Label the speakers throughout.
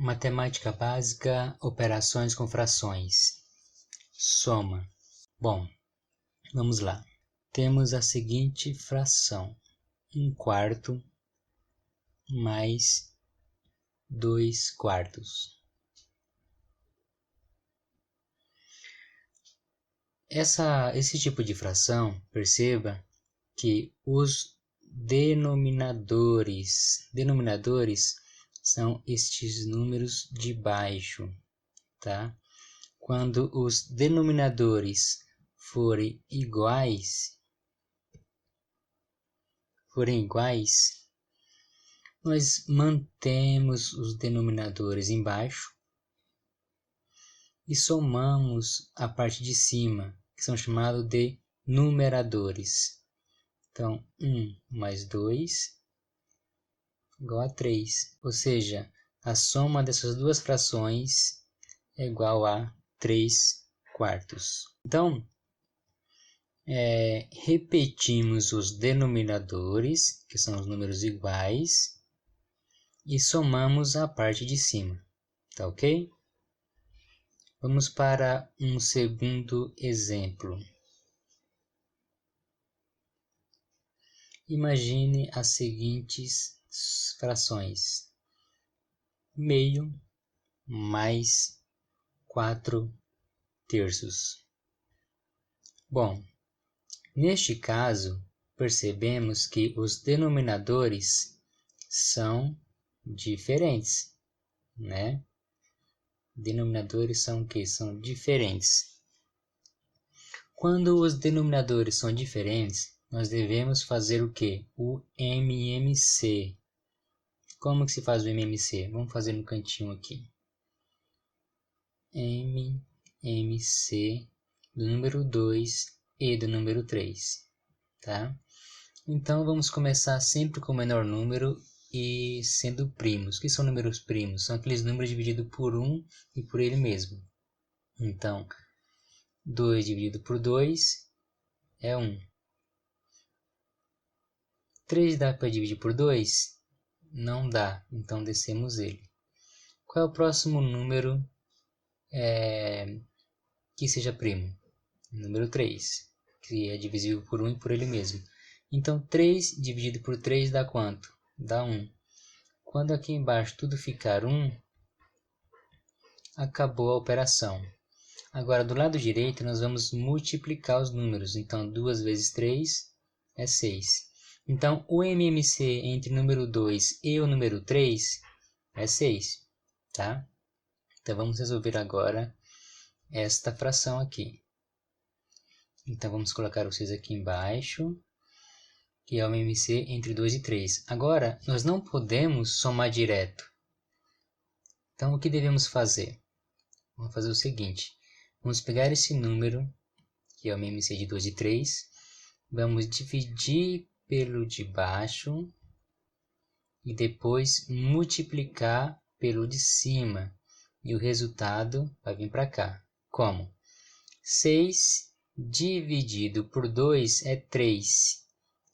Speaker 1: Matemática básica, operações com frações. Soma. Bom, vamos lá. Temos a seguinte fração: 1/4 mais 2/4. Esse tipo de fração, perceba que os denominadores são estes números de baixo, tá? Quando os denominadores forem iguais, nós mantemos os denominadores embaixo e somamos a parte de cima, que são chamados de numeradores. Então, 1 mais 2 igual a 3. Ou seja, a soma dessas duas frações é igual a 3/4. Então, repetimos os denominadores, que são os números iguais, e somamos a parte de cima. Tá ok? Vamos para um segundo exemplo. Imagine as seguintes frações: meio mais 4/3. Bom, neste caso, percebemos que os denominadores são diferentes, né? Denominadores são o quê? São diferentes. Quando os denominadores são diferentes, nós devemos fazer o quê? O MMC. Como que se faz o MMC? Vamos fazer no cantinho aqui. MMC do número 2 e do número 3. Tá? Então, vamos começar sempre com o menor número e sendo primos. O que são números primos? São aqueles números divididos por 1 e por ele mesmo. Então, 2 dividido por 2 é 1. 3 dá para dividir por 2? Não dá, então descemos ele. Qual é o próximo número que seja primo? Número 3, que é divisível por 1 e por ele mesmo. Então, 3 dividido por 3 dá quanto? Dá 1. Quando aqui embaixo tudo ficar 1, acabou a operação. Agora, do lado direito, nós vamos multiplicar os números. Então, 2 vezes 3 é 6. Então, o MMC entre o número 2 e o número 3 é 6. Tá? Então, vamos resolver agora esta fração aqui. Então, vamos colocar o 6 aqui embaixo, que é o MMC entre 2 e 3. Agora, nós não podemos somar direto. Então, o que devemos fazer? Vamos fazer o seguinte. Vamos pegar esse número, que é o MMC de 2 e 3. Vamos dividir pelo de baixo e depois multiplicar pelo de cima. E o resultado vai vir para cá. Como? 6 dividido por 2 é 3.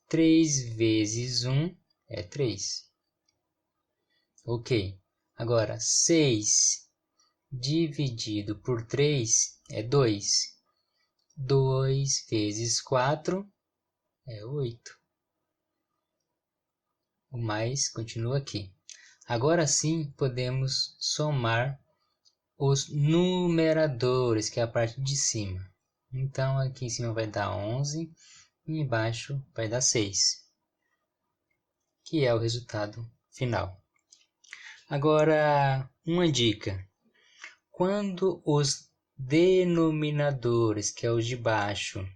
Speaker 1: 3 vezes 1 é 3. Ok. Agora, 6 dividido por 3 é 2. 2 vezes 4 é 8. O mais continua aqui. Agora sim, podemos somar os numeradores, que é a parte de cima. Então, aqui em cima vai dar 11 e embaixo vai dar 6, que é o resultado final. Agora, uma dica. Quando os denominadores, que é os de baixo,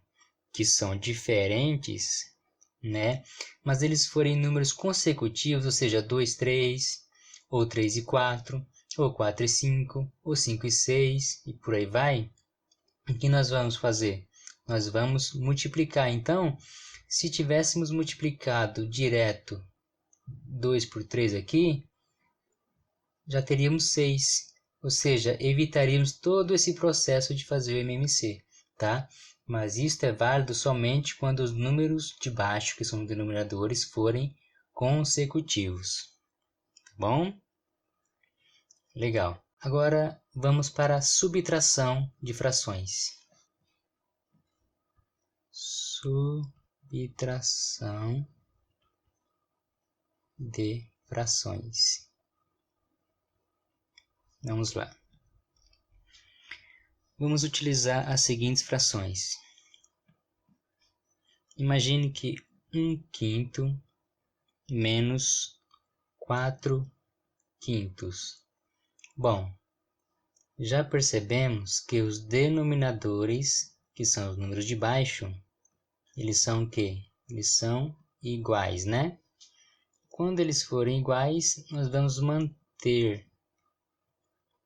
Speaker 1: que são diferentes, né? Mas eles forem números consecutivos, ou seja, 2, 3, ou 3 e 4, ou 4 e 5, ou 5 e 6, e por aí vai, o que nós vamos fazer? Nós vamos multiplicar. Então, se tivéssemos multiplicado direto 2 por 3 aqui, já teríamos 6. Ou seja, evitaríamos todo esse processo de fazer o MMC, tá? Mas isso é válido somente quando os números de baixo, que são denominadores, forem consecutivos. Tá bom? Legal. Agora vamos para a subtração de frações. Subtração de frações. Vamos lá. Vamos utilizar as seguintes frações. Imagine que 1/5 menos 4/5. Bom, já percebemos que os denominadores, que são os números de baixo, eles são o quê? Eles são iguais, né? Quando eles forem iguais, nós vamos manter.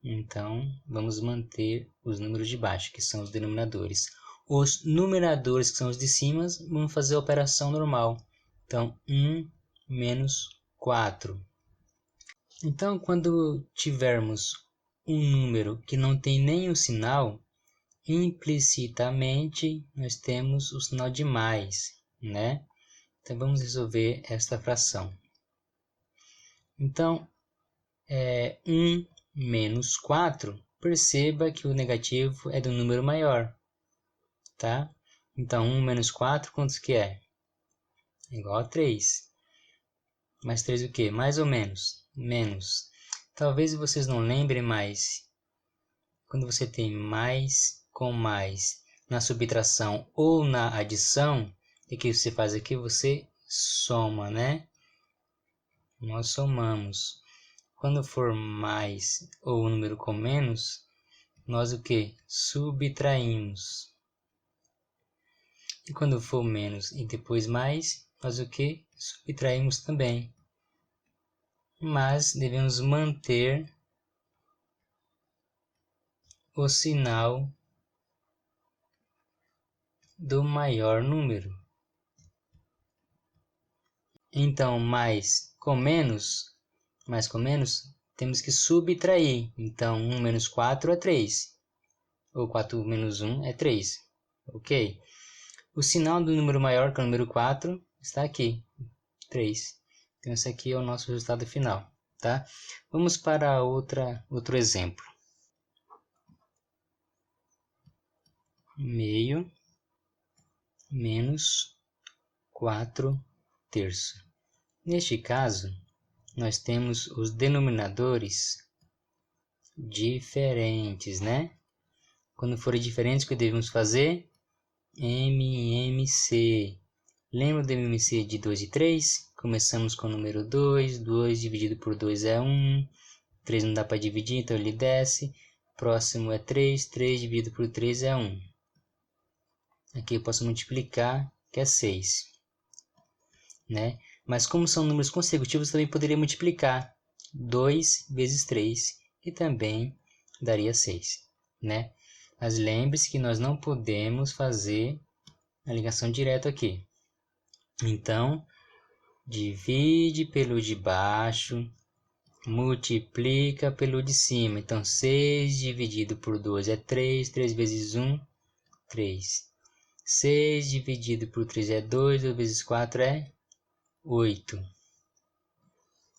Speaker 1: Então, vamos manter os números de baixo, que são os denominadores. Os numeradores, que são os de cima, vamos fazer a operação normal. Então, 1 menos 4. Então, quando tivermos um número que não tem nenhum sinal, implicitamente nós temos o sinal de mais, né? Então, vamos resolver esta fração. Então, 1 menos 4, perceba que o negativo é do número maior, tá? Então, 1 menos 4, quantos que é? Igual a 3. Mais 3 o quê? Mais ou menos? Menos. Talvez vocês não lembrem mais. Quando você tem mais com mais na subtração ou na adição, o que você faz aqui? Você soma, né? Nós somamos. Quando for mais ou um número com menos, nós o que? Subtraímos. E quando for menos e depois mais, nós o que? Subtraímos também. Mas devemos manter o sinal do maior número. Então, mais com menos, temos que subtrair. Então, 1 menos 4 é 3. Ou 4 menos 1 é 3. Ok? O sinal do número maior, que é o número 4, está aqui. 3. Então, esse aqui é o nosso resultado final. Tá? Vamos para outro exemplo. Meio menos 4/3. Neste caso, nós temos os denominadores diferentes, né? Quando forem diferentes, o que devemos fazer? MMC. Lembra do MMC de 2 e 3? Começamos com o número 2. 2 dividido por 2 é 1. 3 não dá para dividir, então ele desce. Próximo é 3. 3 dividido por 3 é 1. Aqui eu posso multiplicar, que é 6. Né? Mas como são números consecutivos, também poderia multiplicar 2 vezes 3, que também daria 6. Né? Mas lembre-se que nós não podemos fazer a ligação direta aqui. Então, divide pelo de baixo, multiplica pelo de cima. Então, 6 dividido por 2 é 3, 3 vezes 1, 3. 6 dividido por 3 é 2, 2 vezes 4 é 8.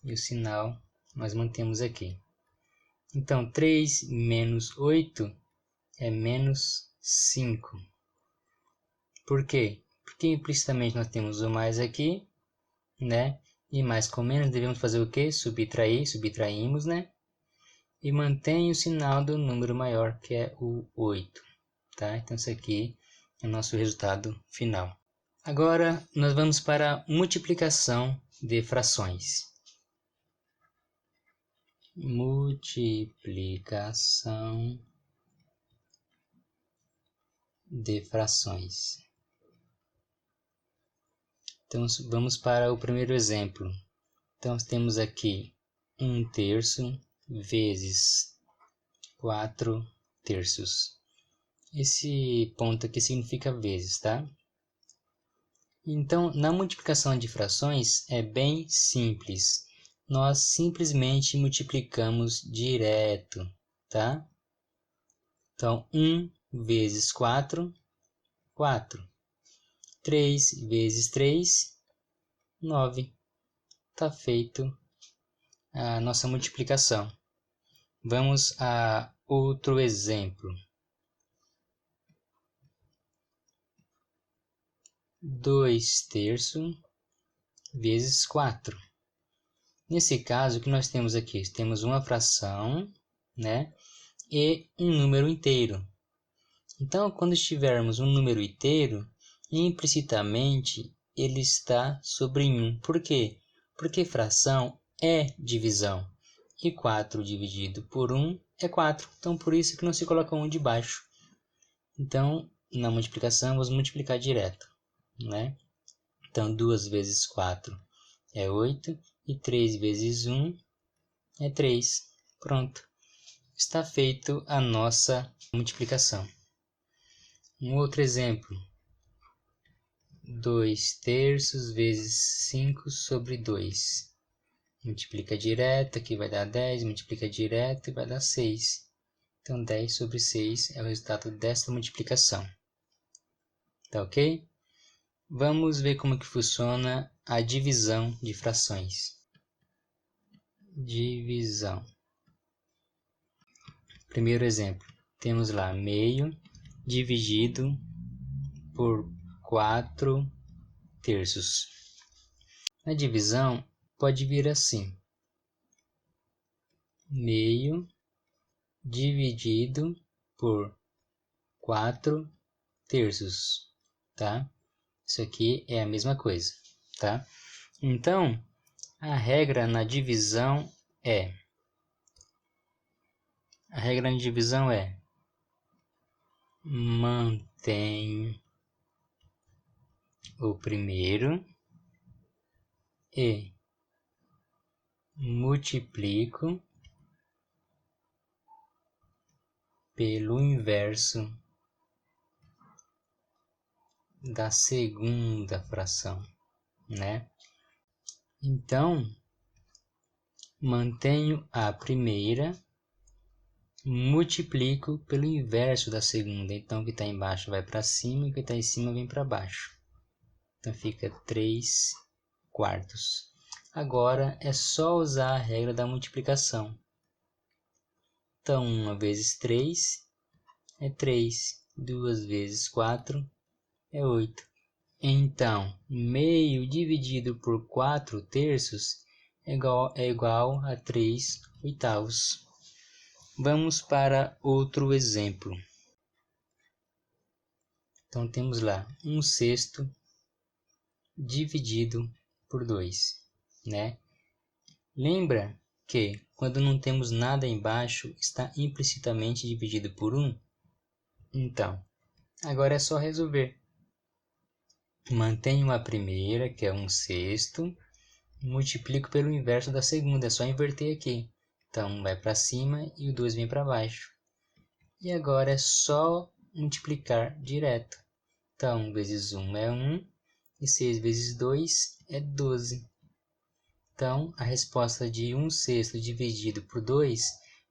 Speaker 1: E o sinal nós mantemos aqui. Então, 3 menos 8 é menos 5. Por quê? Porque implicitamente nós temos o mais aqui, né? E mais com menos devemos fazer o quê? Subtrair, subtraímos, né? E mantém o sinal do número maior, que é o 8. Tá? Então, isso aqui é o nosso resultado final. Agora, nós vamos para a multiplicação de frações. Multiplicação de frações. Então, vamos para o primeiro exemplo. Então, temos aqui 1/3 vezes 4/3. Esse ponto aqui significa vezes, tá? Então, na multiplicação de frações é bem simples. Nós simplesmente multiplicamos direto, tá? Então, 1 vezes 4, 4. 3 vezes 3, 9. Está feito a nossa multiplicação. Vamos a outro exemplo. 2/3 vezes 4. Nesse caso, o que nós temos aqui? Temos uma fração, né? E um número inteiro. Então, quando tivermos um número inteiro, implicitamente ele está sobre 1. Por quê? Porque fração é divisão. E 4 dividido por 1 é 4. Então, por isso que não se coloca 1 debaixo. Então, na multiplicação, vamos multiplicar direto, né? Então, 2 vezes 4 é 8. E 3 vezes 1 é 3. Pronto. Está feito a nossa multiplicação. Um outro exemplo. 2/3 vezes 5 sobre 2. Multiplica direto, aqui vai dar 10. Multiplica direto e vai dar 6. Então, 10 sobre 6 é o resultado desta multiplicação. Tá ok? Vamos ver como que funciona a divisão de frações. Divisão. Primeiro exemplo. Temos lá meio dividido por 4/3. Na divisão, pode vir assim. Meio dividido por 4/3, tá? Isso aqui é a mesma coisa, tá? Então, a regra na divisão é... mantém o primeiro e multiplico pelo inverso da segunda fração, né? Então, mantenho a primeira, multiplico pelo inverso da segunda. Então, o que está embaixo vai para cima e o que está em cima vem para baixo. Então, fica 3/4. Agora, é só usar a regra da multiplicação. Então, 1 vezes 3 é 3. 2 vezes 4 é 8. Então, meio dividido por 4/3 é igual a 3/8. Vamos para outro exemplo. Então, temos lá 1/6 dividido por 2, né? Lembra que quando não temos nada embaixo, está implicitamente dividido por 1? Então, agora é só resolver. Mantenho a primeira, que é 1/6, multiplico pelo inverso da segunda, é só inverter aqui. Então, 1 vai para cima e o 2 vem para baixo. E agora é só multiplicar direto. Então, 1 vezes 1 é 1, e 6 vezes 2 é 12. Então, a resposta de 1/6 dividido por 2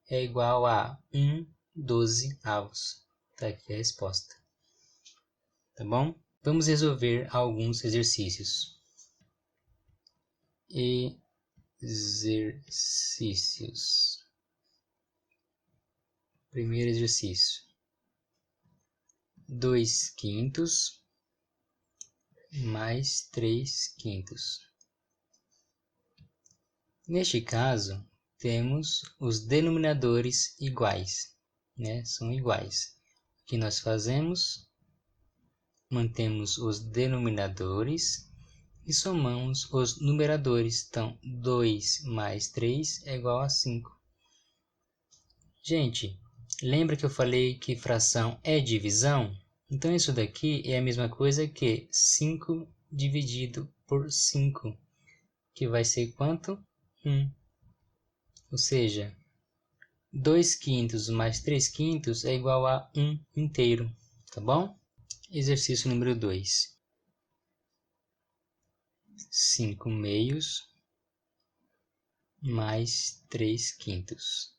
Speaker 1: é igual a 1/12. Está aqui a resposta. Tá bom? Vamos resolver alguns exercícios. Exercícios. Primeiro exercício. 2/5 mais 3/5. Neste caso, temos os denominadores iguais, né? São iguais. O que nós fazemos? Mantemos os denominadores e somamos os numeradores. Então, 2 mais 3 é igual a 5. Gente, lembra que eu falei que fração é divisão? Então, isso daqui é a mesma coisa que 5 dividido por 5, que vai ser quanto? 1. Ou seja, 2/5 mais 3/5 é igual a 1 inteiro, tá bom? Exercício número 2. 5/2 mais 3/5.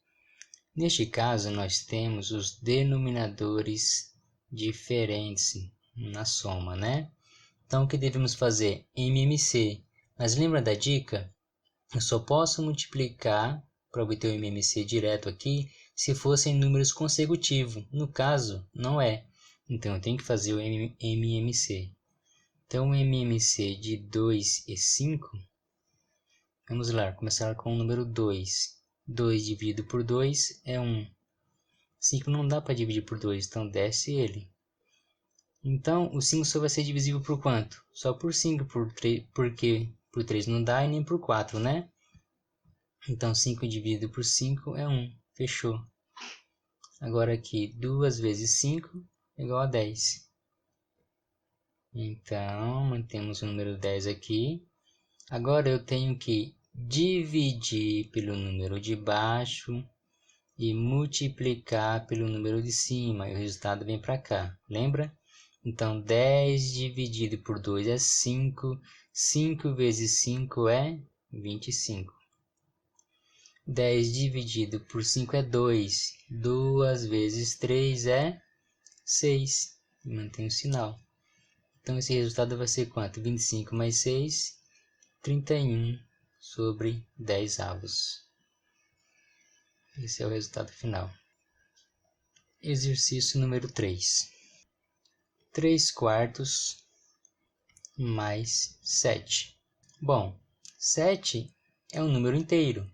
Speaker 1: Neste caso, nós temos os denominadores diferentes na soma, né? Então, o que devemos fazer? MMC. Mas lembra da dica? Eu só posso multiplicar para obter o MMC direto aqui se fossem números consecutivos. No caso, não é. Então, eu tenho que fazer o MMC. Então, o MMC de 2 e 5, vamos lá, começar com o número 2. 2 dividido por 2 é 1. 5 não dá para dividir por 2, então desce ele. Então, o 5 só vai ser divisível por quanto? Só por 5, porque por 3 não dá e nem por 4, né? Então, 5 dividido por 5 é 1. Fechou. Agora aqui, 2 vezes 5 é igual a 10. Então, mantemos o número 10 aqui. Agora eu tenho que dividir pelo número de baixo e multiplicar pelo número de cima. E o resultado vem para cá. Lembra? Então, 10 dividido por 2 é 5. 5 vezes 5 é 25. 10 dividido por 5 é 2. 2 vezes 3 é 6. Mantém o sinal. Então, esse resultado vai ser quanto? 25 mais 6, 31 sobre 10 avos. Esse é o resultado final. Exercício número 3. 3 quartos mais 7. Bom, 7 é um número inteiro.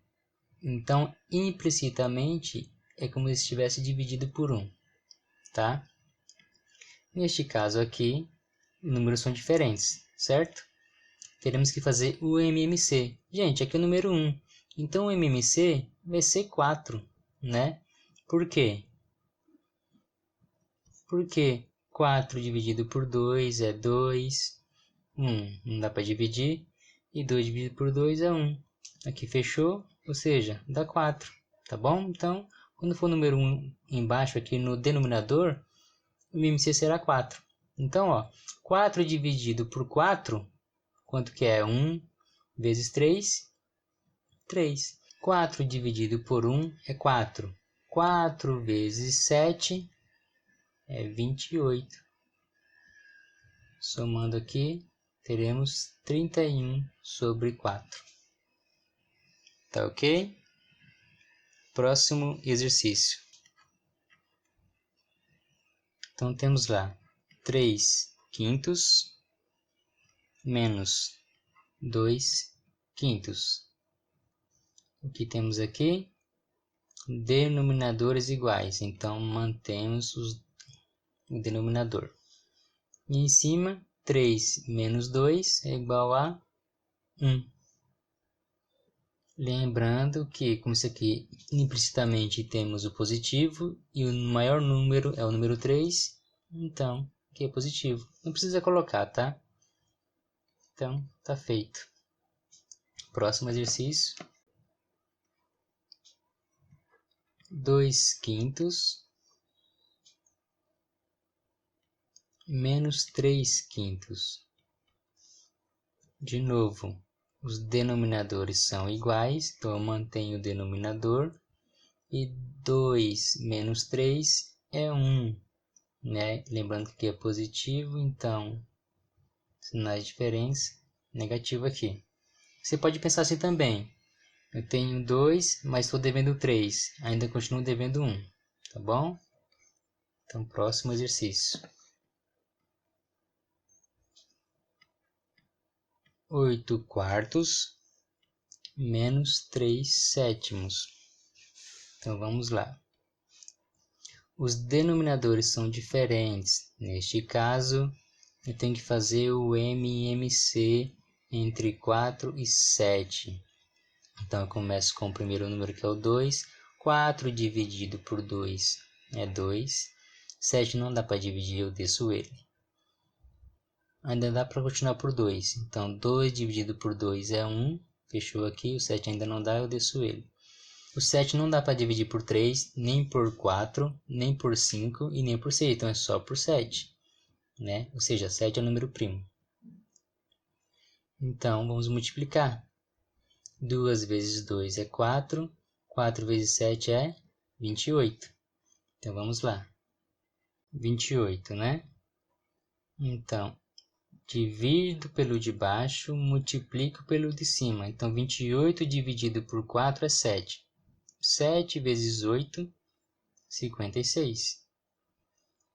Speaker 1: Então, implicitamente, é como se estivesse dividido por 1. Tá? Neste caso aqui, números são diferentes, certo? Teremos que fazer o MMC. Gente, aqui é o número 1. Então, o MMC vai ser 4, né? Por quê? Porque 4 dividido por 2 é 2. 1 não dá para dividir. E 2 dividido por 2 é 1. Aqui fechou, ou seja, dá 4. Tá bom? Então, quando for o número 1 embaixo aqui no denominador, o MMC será 4. Então, ó, 4 dividido por 4, quanto que é? 1 vezes 3, 3. 4 dividido por 1 é 4. 4 vezes 7 é 28. Somando aqui, teremos 31 sobre 4. Tá ok? Próximo exercício. Então, temos lá 3 quintos menos 2 quintos. O que temos aqui? Denominadores iguais. Então, mantemos o denominador. E em cima, 3 menos 2 é igual a 1. Lembrando que, como isso aqui implicitamente temos o positivo e o maior número é o número 3, então aqui é positivo. Não precisa colocar, tá? Então, tá feito. Próximo exercício. 2 quintos menos 3 quintos. De novo, os denominadores são iguais, então eu mantenho o denominador. E 2 menos 3 é 1, né? Lembrando que aqui é positivo, então sinais de diferença, negativo aqui. Você pode pensar assim também. Eu tenho 2, mas estou devendo 3. Ainda continuo devendo 1, tá bom? Então, próximo exercício. 8 quartos menos 3 sétimos. Então, vamos lá. Os denominadores são diferentes. Neste caso, eu tenho que fazer o MMC entre 4 e 7. Então, eu começo com o primeiro número, que é o 2. 4 dividido por 2 é 2. 7 não dá para dividir, eu desço ele. Ainda dá para continuar por 2. Então, 2 dividido por 2 é 1. Fechou aqui. O 7 ainda não dá, eu desço ele. O 7 não dá para dividir por 3, nem por 4, nem por 5 e nem por 6. Então, é só por 7. Né? Ou seja, 7 é o número primo. Então, vamos multiplicar. 2 vezes 2 é 4. 4 vezes 7 é 28. Então, vamos lá. 28, né? Então, divido pelo de baixo, multiplico pelo de cima. Então, 28 dividido por 4 é 7. 7 vezes 8, 56.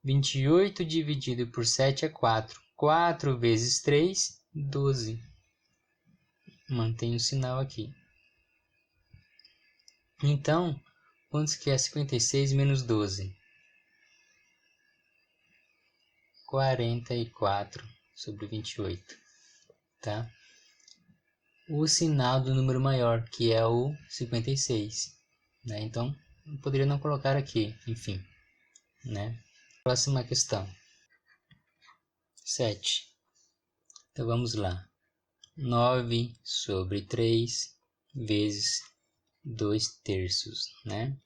Speaker 1: 28 dividido por 7 é 4. 4 vezes 3, 12. Mantém o sinal aqui. Então, quanto que é 56 menos 12? 44 sobre 28, tá? O sinal do número maior, que é o 56, né? Então, eu poderia não colocar aqui, enfim, né? Próxima questão. 7. Então, vamos lá. 9 sobre 3 vezes 2/3, né?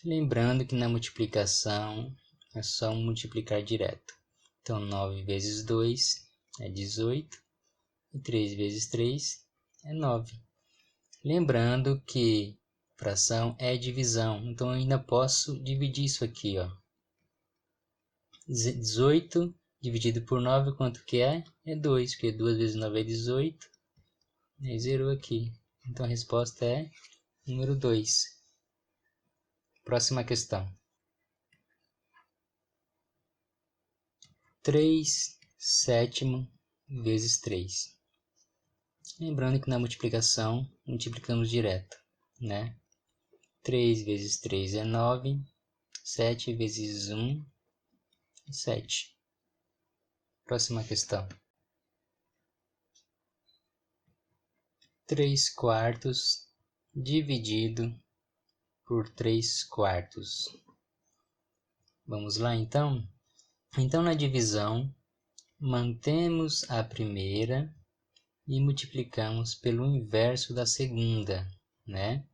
Speaker 1: Lembrando que na multiplicação é só multiplicar direto. Então, 9 vezes 2 é 18. E 3 vezes 3 é 9. Lembrando que fração é divisão. Então, eu ainda posso dividir isso aqui, ó. 18 dividido por 9, quanto que é? É 2, porque 2 vezes 9 é 18. E zerou aqui. Então, a resposta é número 2. Próxima questão. 3/7 vezes 3. Lembrando que na multiplicação, multiplicamos direto, né? 3 vezes 3 é 9. 7 vezes 1 é 7. Próxima questão. 3/4 dividido por 3/4. Vamos lá, então? Então, na divisão, mantemos a primeira e multiplicamos pelo inverso da segunda, né?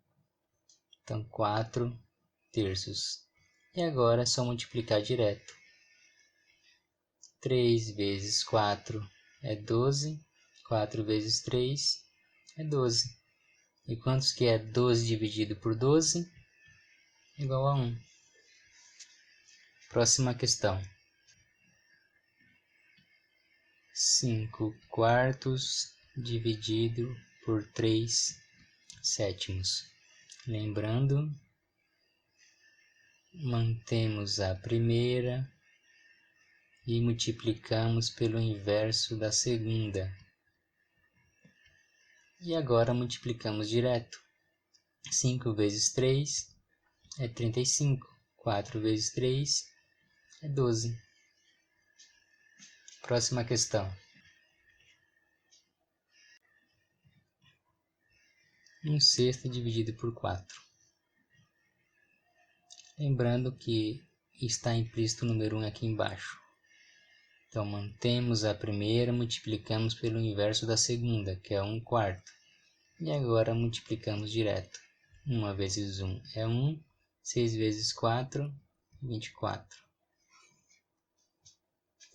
Speaker 1: Então, 4/3. E agora é só multiplicar direto. 3 vezes 4 é 12. 4 vezes 3 é 12. E quantos que é 12 dividido por 12? Igual a 1. Próxima questão. 5/4 dividido por 3/7. Lembrando, mantemos a primeira e multiplicamos pelo inverso da segunda. E agora multiplicamos direto. 5 vezes 3 é 35. 4 vezes 3 é 12. Próxima questão. 1/6 dividido por 4. Lembrando que está implícito o número 1 aqui embaixo. Então, mantemos a primeira, multiplicamos pelo inverso da segunda, que é 1/4. E agora multiplicamos direto. 1 vezes 1 é 1. 6 vezes 4, 24.